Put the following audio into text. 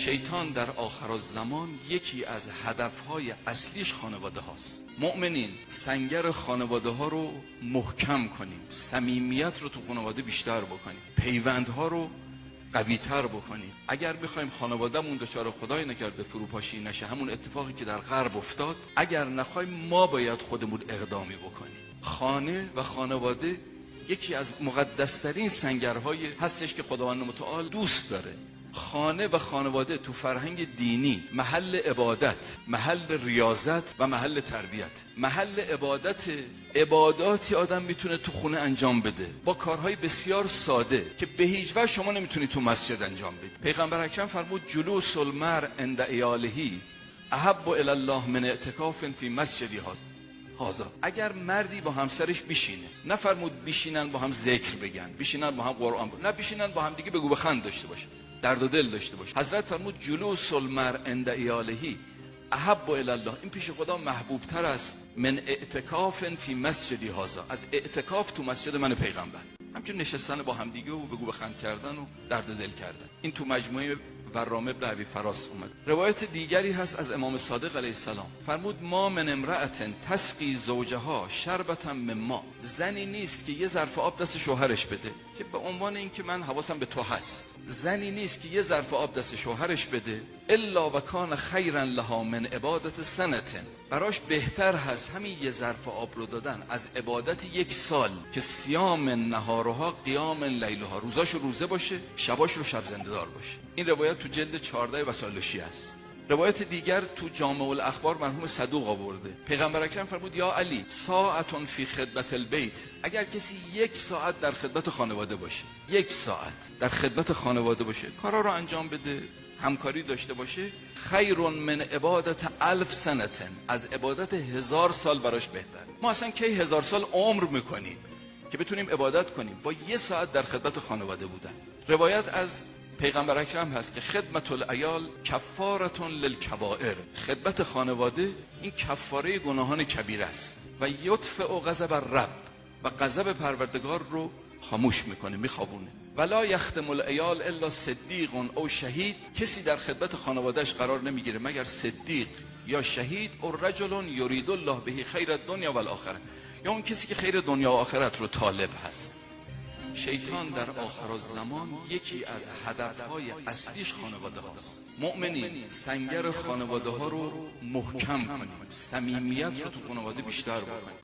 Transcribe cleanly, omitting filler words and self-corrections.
شیطان در آخرالزمان یکی از هدفهای اصلیش خانواده هاست. مؤمنین سنگر خانواده ها رو محکم کنیم، صمیمیت رو تو خانواده بیشتر بکنیم، پیوندها رو قوی‌تر بکنیم. اگر بخوایم خانواده‌مون دچار خدای نکرده فروپاشی نشه، همون اتفاقی که در غرب افتاد، اگر نخوایم ما باید خودمون اقدامی بکنیم. خانه و خانواده یکی از مقدس‌ترین سنگرهایی هستش که خداوند متعال دوست داره. خانه و خانواده تو فرهنگ دینی محل عبادت، محل ریاضت و محل تربیت. محل عباداتی آدم میتونه تو خونه انجام بده با کارهای بسیار ساده که به هیچ وجه شما نمیتونید تو مسجد انجام بدید. پیغمبر اکرم فرمود جلوس المرء عند عیاله احب الی الله من اعتکاف فی مسجد هذا. اگر مردی با همسرش بشینه، نفرمود بشینن با هم ذکر بگن، بشینن با هم قرآن بگن، نه بشینن با هم دیگه بگو بخند داشته باشه، درد و دل داشته باشه. حضرت فرمود جلوس المرء عند عیاله احب الی الله، این پیش خدا محبوب تر است من اعتکاف فی مسجدی هذا، از اعتکاف تو مسجد من پیغمبر. همچنین نشستن با هم دیگه و بگو بخند کردن و درد دل کردن. این تو مجموعه ورام ابن ابی فراس اومد. روایت دیگری هست از امام صادق علیه السلام، فرمود ما من امرأة تسقی زوجها شربة من ماء، زنی نیست که یه ظرف آب دست شوهرش بده که به عنوان اینکه من حواسم به تو هست، زنی نیست که یه ظرف آب دست شوهرش بده الا و کان خیرا لها من عبادت سنة، براش بهتر هست همین یه ظرف آب رو دادن از عبادت یک سال که صیام نهارها قیام لیلها، روزاشو روزه باشه، شباش رو شب زنده دار باشه. این روایت تو جلد 14 وسائل شیعه است. روایت دیگر تو جامع الاخبار مرحوم صدوق آورده. پیغمبر اکرم فرمود یا علی ساعت فی خدمت البیت، اگر کسی یک ساعت در خدمت خانواده باشه، یک ساعت در خدمت خانواده باشه، کارا رو انجام بده، همکاری داشته باشه، خیر من عبادت 1000 سنة، از عبادت 1000 سال براش بهتر. ما اصلا کی 1000 سال عمر میکنیم که بتونیم عبادت کنیم با یه ساعت در خدمت خانواده بودن. روایت از پیغمبر اکرم هست که خدمت العیال کفارة للکبائر، خدمت خانواده این کفاره گناهان کبیره است و یطفئ غضب الرب، و غضب پروردگار رو خاموش میکنه، میخوابونه. ولا یختم العیال الا صدیق او شهید، کسی در خدمت خانوادهش قرار نمیگیره مگر صدیق یا شهید، او رجل یرید الله به خیر الدنیا و الاخره، یا اون کسی که خیر دنیا و آخرت رو طالب هست. شیطان در آخرالزمان یکی از هدفهای اصلیش خانواده هاست. مؤمنین سنگر خانواده ها رو محکم کنیم، صمیمیت رو تو خانواده بیشتر بکنیم.